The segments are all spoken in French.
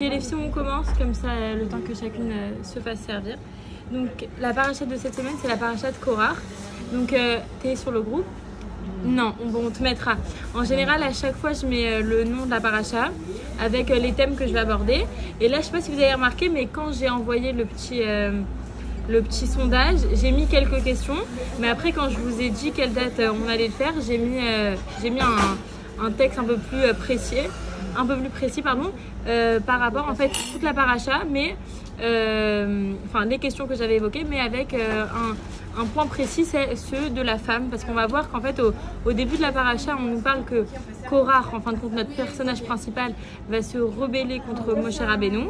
Et les filles, on commence comme ça le temps que chacune se fasse servir. Donc la paracha de cette semaine, c'est la paracha de Korach. Donc t'es sur le groupe? Non, on te mettra. En général, à chaque fois, je mets le nom de la paracha avec les thèmes que je vais aborder. Et là, je sais pas si vous avez remarqué, mais quand j'ai envoyé le petit sondage, j'ai mis quelques questions. Mais après, quand je vous ai dit quelle date on allait le faire, j'ai mis un texte un peu plus précis. Par rapport en fait toute la paracha, mais les questions que j'avais évoquées, mais avec un point précis, c'est ceux de la femme, parce qu'on va voir qu'en fait au début de la paracha, on nous parle que Korach, en fin de compte notre personnage principal, va se rebeller contre Moshe Rabbeinu,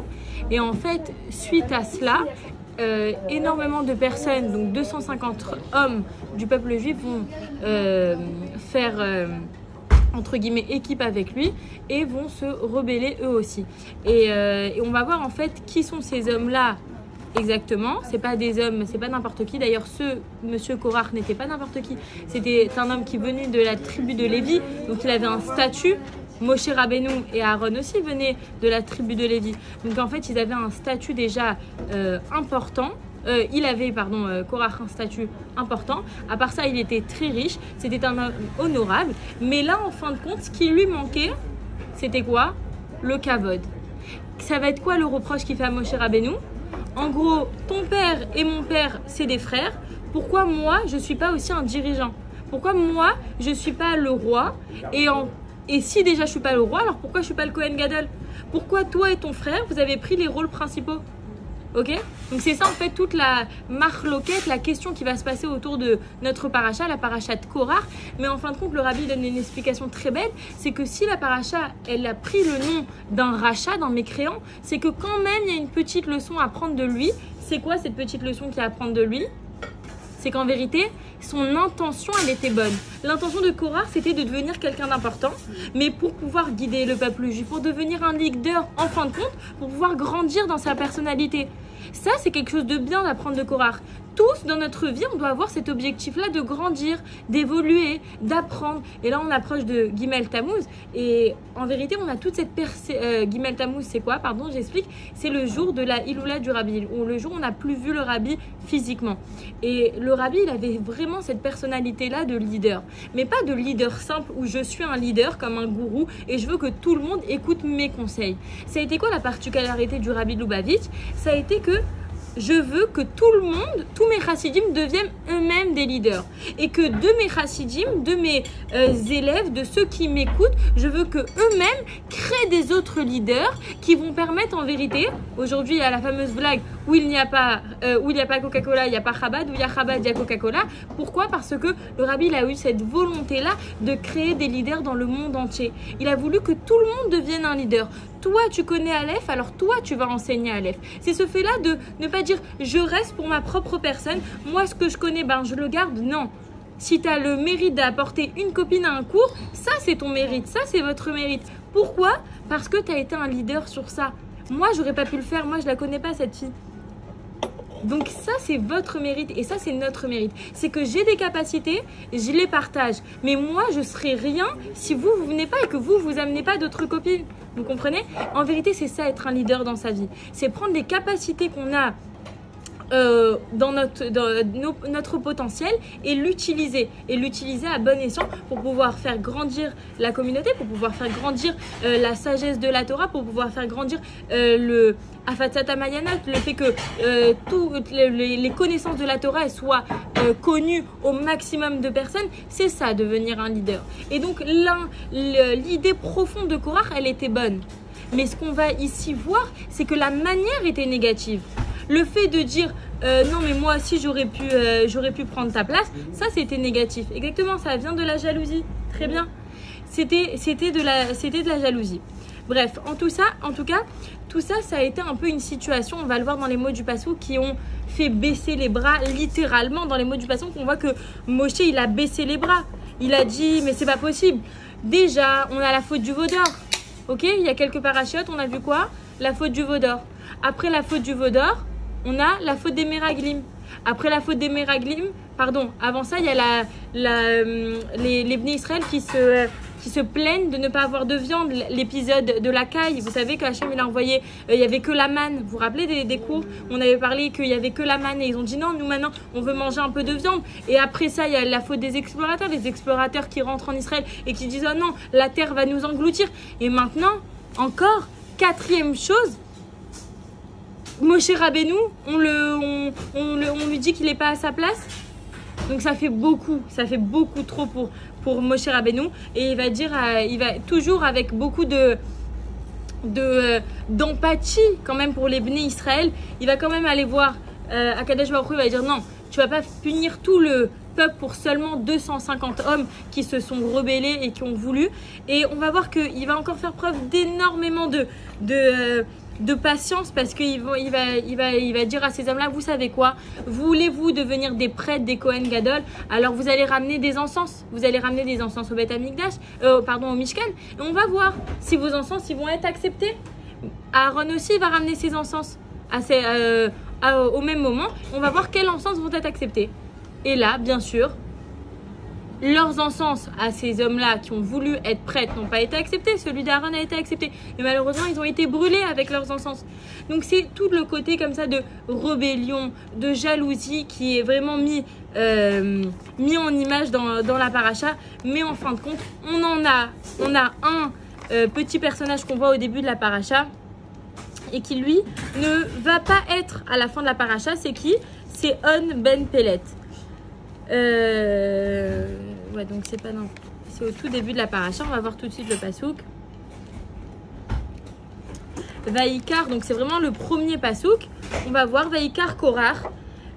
et en fait suite à cela, énormément de personnes, donc 250 hommes du peuple juif vont faire entre guillemets équipe avec lui et vont se rebeller eux aussi. Et on va voir en fait qui sont ces hommes-là exactement. C'est pas des hommes, c'est pas n'importe qui. D'ailleurs, monsieur Korach n'était pas n'importe qui. C'était un homme qui venait de la tribu de Lévi, donc il avait un statut. Moshe Rabbeinu et Aaron aussi venaient de la tribu de Lévi. Donc en fait, ils avaient un statut déjà important. Korach un statut important. À part ça, il était très riche. C'était un homme honorable. Mais là, en fin de compte, ce qui lui manquait, c'était quoi? Le kavod. Ça va être quoi le reproche qu'il fait à Moshe Rabbeinu? En gros, ton père et mon père, c'est des frères. Pourquoi moi, je ne suis pas aussi un dirigeant? Pourquoi moi, je ne suis pas le roi? Et si déjà je ne suis pas le roi, alors pourquoi je ne suis pas le Kohen Gadol? Pourquoi toi et ton frère, vous avez pris les rôles principaux? Ok, donc c'est ça en fait toute la marloquette, la question qui va se passer autour de notre paracha, la paracha de Korach. Mais en fin de compte, le rabbi donne une explication très belle, c'est que si la paracha, elle a pris le nom d'un rachat, d'un mécréant, c'est que quand même il y a une petite leçon à prendre de lui. C'est quoi cette petite leçon qu'il y a à prendre de lui? C'est qu'en vérité, son intention, elle était bonne. L'intention de Korach, c'était de devenir quelqu'un d'important, mais pour pouvoir guider le peuple juif, pour devenir un leader en fin de compte, pour pouvoir grandir dans sa personnalité. Ça, c'est quelque chose de bien d'apprendre de Korach. Tous, dans notre vie, on doit avoir cet objectif-là de grandir, d'évoluer, d'apprendre. Et là, on approche de Gimel Tammuz. Et en vérité, on a toute cette Gimel Tammuz, c'est quoi? Pardon, j'explique. C'est le jour de la Iloula du Rabbi, ou le jour où on n'a plus vu le Rabbi physiquement. Et le Rabbi, il avait vraiment cette personnalité-là de leader. Mais pas de leader simple où je suis un leader comme un gourou et je veux que tout le monde écoute mes conseils. Ça a été quoi la particularité du Rabbi Lubavitch? Ça a été que je veux que tout le monde, tous mes chassidim deviennent eux-mêmes des leaders. Et que de mes chassidim, de mes élèves, de ceux qui m'écoutent, je veux que eux-mêmes créent des autres leaders qui vont permettre en vérité, aujourd'hui il y a la fameuse blague où il n'y a pas Coca-Cola, il n'y a pas Chabad, où il y a Chabad, il y a Coca-Cola. Pourquoi? Parce que le Rabbi il a eu cette volonté-là de créer des leaders dans le monde entier. Il a voulu que tout le monde devienne un leader. Toi, tu connais Aleph, alors toi, tu vas enseigner Aleph. C'est ce fait-là de ne pas dire « je reste pour ma propre personne, moi, ce que je connais, je le garde ». Non. Si tu as le mérite d'apporter une copine à un cours, ça, c'est ton mérite. Ça, c'est votre mérite. Pourquoi? Parce que tu as été un leader sur ça. Moi, j'aurais pas pu le faire. Moi, je la connais pas, cette fille. Donc ça, c'est votre mérite et ça, c'est notre mérite. C'est que j'ai des capacités, je les partage. Mais moi, je serai rien si vous venez pas et que vous amenez pas d'autres copines. Vous comprenez? En vérité, c'est ça, être un leader dans sa vie. C'est prendre les capacités qu'on a dans notre potentiel et l'utiliser à bon escient pour pouvoir faire grandir la communauté, pour pouvoir faire grandir la sagesse de la Torah, pour pouvoir faire grandir le Afatzat Mayanot, le fait que toutes les connaissances de la Torah soient connues au maximum de personnes. C'est ça, devenir un leader. Et donc l'idée profonde de Korach, elle était bonne. Mais ce qu'on va ici voir, c'est que la manière était négative. Le fait de dire non mais moi aussi j'aurais pu prendre ta place, ça c'était négatif. Exactement, ça vient de la jalousie. Très bien. C'était de la jalousie. Bref, en tout cas, tout ça, ça a été un peu une situation, on va le voir dans les mots du Passouk, qui ont fait baisser les bras, littéralement dans les mots du Passouk, on voit que Moshe, il a baissé les bras. Il a dit, mais c'est pas possible. Déjà, on a la faute du veau d'or. Ok, il y a quelques parachutes, on a vu quoi? La faute du veau d'or. Après la faute du veau d'or, on a la faute des Meraglim. Après la faute des Meraglim, pardon, avant ça, il y a les Bnei Israël qui se plaignent de ne pas avoir de viande. L'épisode de la caille, vous savez qu'Hachem il a envoyé, il n'y avait que la manne. Vous vous rappelez des cours? On avait parlé qu'il n'y avait que la manne et ils ont dit non, nous maintenant on veut manger un peu de viande. Et après ça, il y a la faute des explorateurs, les explorateurs qui rentrent en Israël et qui disent oh non, la terre va nous engloutir. Et maintenant, encore, quatrième chose, Moshe Rabbeinu, on lui dit qu'il n'est pas à sa place. Donc ça fait beaucoup trop pour Moshe Rabbeinu. Et il va dire, il va toujours avec beaucoup d'empathie quand même pour les Bnei Israël. Il va quand même aller voir Akadosh Baruch Hu, il va dire non, tu vas pas punir tout le peuple pour seulement 250 hommes qui se sont rebellés et qui ont voulu. Et on va voir qu'il va encore faire preuve d'énormément de patience parce qu'il va dire à ces hommes-là, vous savez quoi, voulez-vous devenir des prêtres des Kohen Gadol, alors vous allez ramener des encens, au Beth Amikdash, au Mishkan, et on va voir si vos encens ils vont être acceptés. Aaron aussi va ramener ses encens au même moment, on va voir quels encens vont être acceptés. Et là, bien sûr, leurs encens à ces hommes-là qui ont voulu être prêtres n'ont pas été acceptés. Celui d'Aaron a été accepté. Et malheureusement, ils ont été brûlés avec leurs encens. Donc, c'est tout le côté comme ça de rébellion, de jalousie qui est vraiment mis en image dans la paracha. Mais en fin de compte, on a un petit personnage qu'on voit au début de la paracha et qui, lui, ne va pas être à la fin de la paracha. C'est qui? C'est On Ben Pelet. Ouais, donc c'est au tout début de la paracha. On va voir tout de suite le pasouk. Vaikar, donc c'est vraiment le premier pasouk. On va voir Vaikar Korach,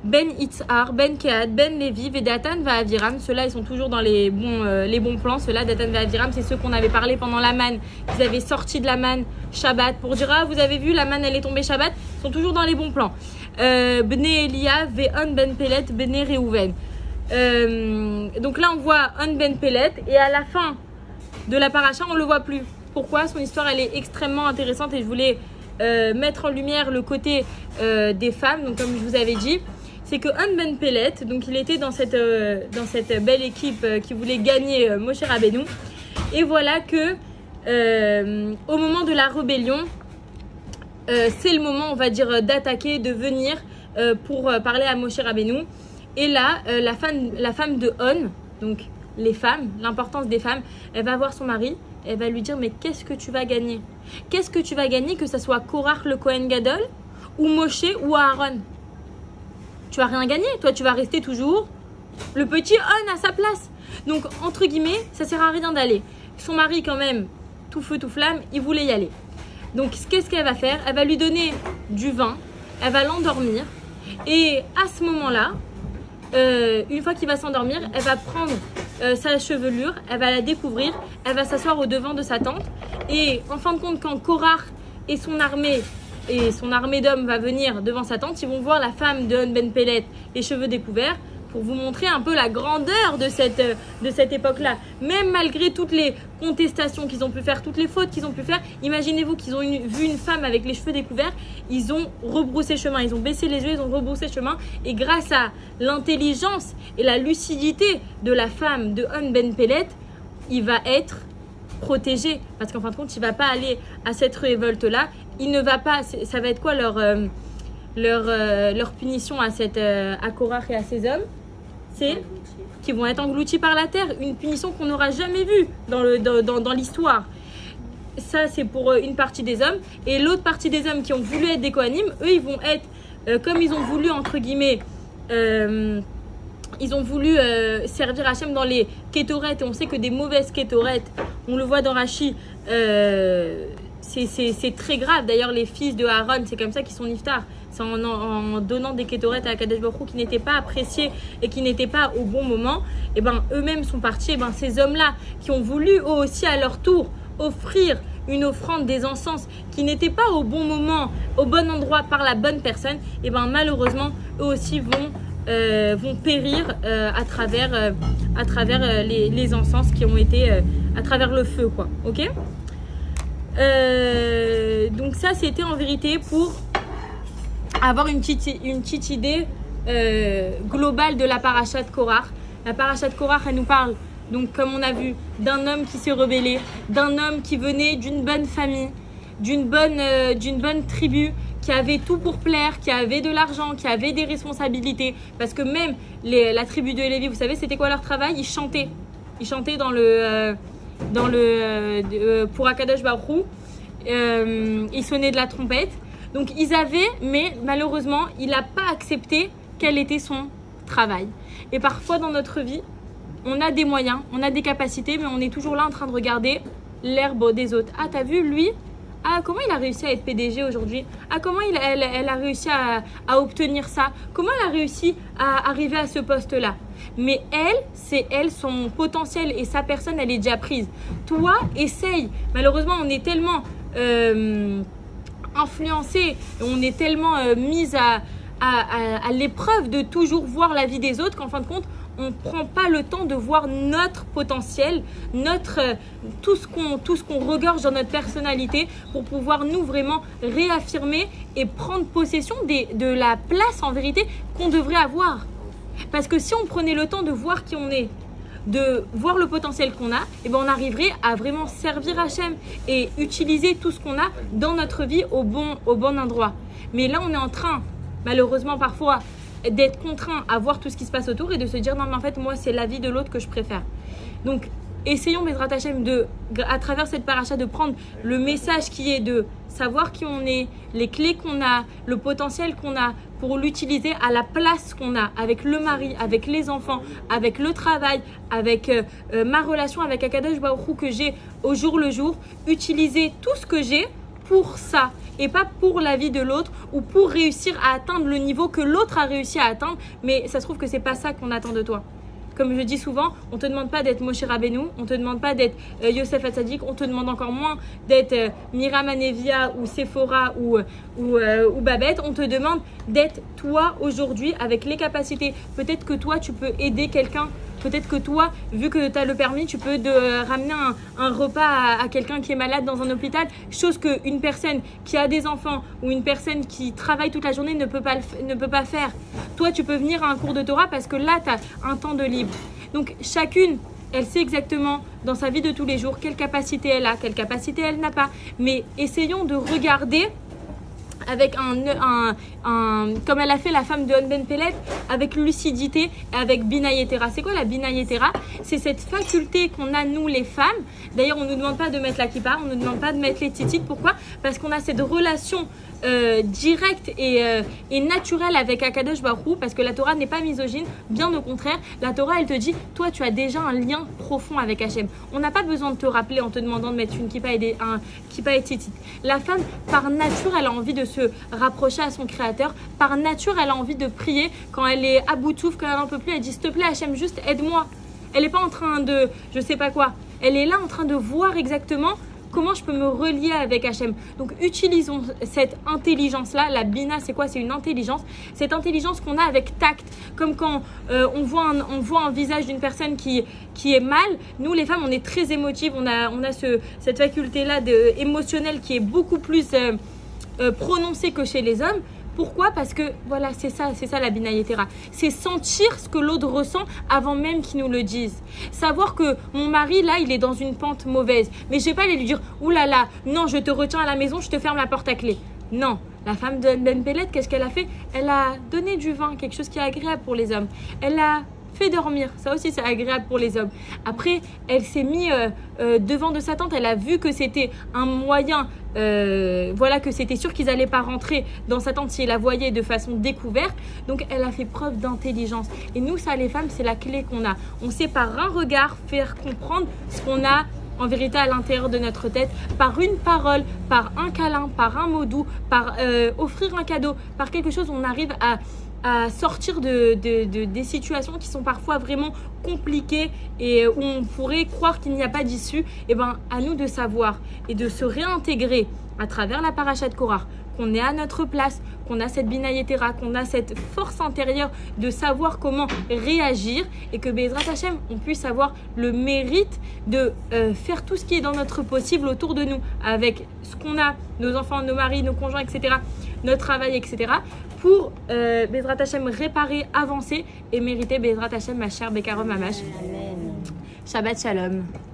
Ben Itzhar, Ben Kehat, Ben Levi, Vedatan Va'aviram. Ceux-là, ils sont toujours dans les bons plans. Ceux-là, Datan Va'aviram, c'est ceux qu'on avait parlé pendant la manne. Ils avaient sorti de la manne Shabbat pour dire ah, vous avez vu, la manne elle est tombée Shabbat. Ils sont toujours dans les bons plans. Bnei Elia, Ve'on Ben Pelet, Bnei Reuven. Donc là on voit On Ben Pelet et à la fin de la paracha on le voit plus. Pourquoi? Son histoire elle est extrêmement intéressante et je voulais mettre en lumière le côté des femmes. Donc comme je vous avais dit, c'est que On Ben Pelet, donc il était dans cette belle équipe qui voulait gagner Moshe Rabbeinu. Et voilà que au moment de la rébellion, c'est le moment on va dire d'attaquer, de venir pour parler à Moshe Rabbeinu. Et là, la femme de On, donc les femmes, l'importance des femmes, elle va voir son mari, elle va lui dire mais qu'est-ce que tu vas gagner? Qu'est-ce que tu vas gagner, que ce soit Korach le Kohen Gadol ou Moshe ou Aaron? Tu vas rien gagner, toi tu vas rester toujours le petit On à sa place. Donc entre guillemets, ça sert à rien d'aller. Son mari quand même, tout feu tout flamme, il voulait y aller. Donc qu'est-ce qu'elle va faire? Elle va lui donner du vin, elle va l'endormir et à ce moment-là, une fois qu'il va s'endormir, elle va prendre sa chevelure, elle va la découvrir, elle va s'asseoir au devant de sa tente et en fin de compte quand Korach et son armée d'hommes va venir devant sa tente, ils vont voir la femme de On Ben Pelet les cheveux découverts pour vous montrer un peu la grandeur de cette époque-là. Même malgré toutes les contestations qu'ils ont pu faire, toutes les fautes qu'ils ont pu faire, imaginez-vous qu'ils ont vu une femme avec les cheveux découverts, ils ont rebroussé chemin, ils ont baissé les yeux, ils ont rebroussé chemin. Et grâce à l'intelligence et la lucidité de la femme de On Ben Pelet, il va être protégé. Parce qu'en fin de compte, il ne va pas aller à cette révolte-là. Il ne va pas, ça va être quoi leur punition à Korach et à ses hommes? C'est qu'ils vont être engloutis par la terre, une punition qu'on n'aura jamais vue dans l'histoire. Ça c'est pour une partie des hommes, et l'autre partie des hommes qui ont voulu être des Kohanim, eux ils vont être comme ils ont voulu entre guillemets ils ont voulu servir Hachem dans les kétorettes, et on sait que des mauvaises kétorettes, on le voit dans Rashi, c'est très grave. D'ailleurs les fils de Aaron, c'est comme ça qu'ils sont niftar. C'est en donnant des kétorettes à Akadosh Baruch Hu qui n'étaient pas appréciés et qui n'étaient pas au bon moment, et ben eux-mêmes sont partis. Et ben ces hommes-là qui ont voulu eux aussi à leur tour offrir une offrande des encens qui n'était pas au bon moment, au bon endroit par la bonne personne, et ben malheureusement eux aussi vont périr à travers les encens qui ont été à travers le feu, quoi. Ok. Donc ça c'était en vérité pour avoir une petite idée globale de la paracha de Korach. La paracha de Korach, elle nous parle Donc comme on a vu, d'un homme qui s'est rebellé, d'un homme qui venait d'une bonne famille, d'une bonne tribu, qui avait tout pour plaire, qui avait de l'argent, qui avait des responsabilités. Parce que même la tribu de Lévi, vous savez, c'était quoi leur travail? Ils chantaient. Ils chantaient pour Akadosh Baruch Hu. Ils sonnaient de la trompette. Donc ils avaient, mais malheureusement, il n'a pas accepté quel était son travail. Et parfois dans notre vie, on a des moyens, on a des capacités, mais on est toujours là en train de regarder l'herbe des autres. Ah, t'as vu, lui? Ah, comment il a réussi à être PDG aujourd'hui? Ah, comment elle a réussi à obtenir ça? Comment elle a réussi à arriver à ce poste-là? Mais elle, son potentiel et sa personne, elle est déjà prise. Toi, essaye. Malheureusement, on est tellement influencé, on est tellement mise à l'épreuve de toujours voir la vie des autres qu'en fin de compte, on ne prend pas le temps de voir notre potentiel, tout ce qu'on regorge dans notre personnalité pour pouvoir nous vraiment réaffirmer et prendre possession de la place en vérité qu'on devrait avoir. Parce que si on prenait le temps de voir qui on est, de voir le potentiel qu'on a, et ben on arriverait à vraiment servir Hachem et utiliser tout ce qu'on a dans notre vie au bon endroit. Mais là, on est en train, malheureusement parfois, d'être contraint à voir tout ce qui se passe autour et de se dire non mais en fait moi c'est la vie de l'autre que je préfère. Donc essayons Bezrat Hachem à travers cette paracha de prendre le message qui est de savoir qui on est, les clés qu'on a, le potentiel qu'on a pour l'utiliser à la place qu'on a avec le mari, avec les enfants, avec le travail, avec ma relation avec Akadosh Baruch Hu que j'ai au jour le jour, utiliser tout ce que j'ai pour ça et pas pour la vie de l'autre ou pour réussir à atteindre le niveau que l'autre a réussi à atteindre, mais ça se trouve que c'est pas ça qu'on attend de toi. Comme je dis souvent, on te demande pas d'être Moshe Rabbeinu, on te demande pas d'être Yosef Hatzadik, on te demande encore moins d'être Miriam Anevia ou Sephora ou Babette, on te demande d'être toi aujourd'hui avec les capacités. Peut-être que toi tu peux aider quelqu'un. Peut-être que toi, vu que tu as le permis, tu peux ramener un repas à quelqu'un qui est malade dans un hôpital. Chose qu'une personne qui a des enfants ou une personne qui travaille toute la journée ne peut pas faire. Toi, tu peux venir à un cours de Torah parce que là, tu as un temps de libre. Donc, chacune, elle sait exactement dans sa vie de tous les jours quelle capacité elle a, quelle capacité elle n'a pas. Mais essayons de regarder avec comme elle a fait la femme de On Ben Pellet, avec lucidité et avec Bina Yetera. C'est quoi la Bina Yetera? C'est cette faculté qu'on a nous les femmes. D'ailleurs, on ne nous demande pas de mettre la kippa, on ne nous demande pas de mettre les tzitzit. Pourquoi? Parce qu'on a cette relation directe et naturelle avec Akadosh Baruch Hu, parce que la Torah n'est pas misogyne, bien au contraire. La Torah, elle te dit, toi, tu as déjà un lien profond avec Hachem. On n'a pas besoin de te rappeler en te demandant de mettre une kippa et un kippa et tzitzit. La femme, par nature, elle a envie de se rapprocher à son créateur. Par nature, elle a envie de prier. Quand elle est à bout de souffle, quand elle n'en peut plus, elle dit s'il te plaît Hachem, juste aide-moi. Elle n'est pas en train de je sais pas quoi. Elle est là en train de voir exactement comment je peux me relier avec Hachem. Donc utilisons cette intelligence-là. La Bina, c'est quoi? C'est une intelligence. Cette intelligence qu'on a avec tact. Comme quand on voit un visage d'une personne qui est mal. Nous, les femmes, on est très émotives. On a cette faculté-là émotionnelle qui est beaucoup plus prononcée que chez les hommes. Pourquoi? Parce que voilà, c'est ça la Bina Yetera. C'est sentir ce que l'autre ressent avant même qu'il nous le dise. Savoir que mon mari, là, il est dans une pente mauvaise. Mais je vais pas aller lui dire, oulala, non, je te retiens à la maison, je te ferme la porte à clé. Non. La femme de Ben Pellet, qu'est-ce qu'elle a fait? Elle a donné du vin, quelque chose qui est agréable pour les hommes. Elle a fait dormir, ça aussi c'est agréable pour les hommes. Après, elle s'est mise devant de sa tante, elle a vu que c'était un moyen, voilà, que c'était sûr qu'ils n'allaient pas rentrer dans sa tente si elle la voyait de façon découverte. Donc elle a fait preuve d'intelligence. Et nous, ça les femmes, c'est la clé qu'on a. On sait par un regard faire comprendre ce qu'on a en vérité à l'intérieur de notre tête, par une parole, par un câlin, par un mot doux, par offrir un cadeau, par quelque chose, on arrive à sortir des situations qui sont parfois vraiment compliquées et où on pourrait croire qu'il n'y a pas d'issue. Et ben, à nous de savoir et de se réintégrer à travers la paracha de Korach, qu'on est à notre place, qu'on a cette Bina Yetera, qu'on a cette force intérieure de savoir comment réagir et que Bezrat Hachem, on puisse avoir le mérite de faire tout ce qui est dans notre possible autour de nous avec ce qu'on a, nos enfants, nos maris, nos conjoints, etc., notre travail, etc., pour Bezrat Hachem réparer, avancer et mériter Bezrat Hachem, ma chère Bekarom Mamash. Shabbat Shalom.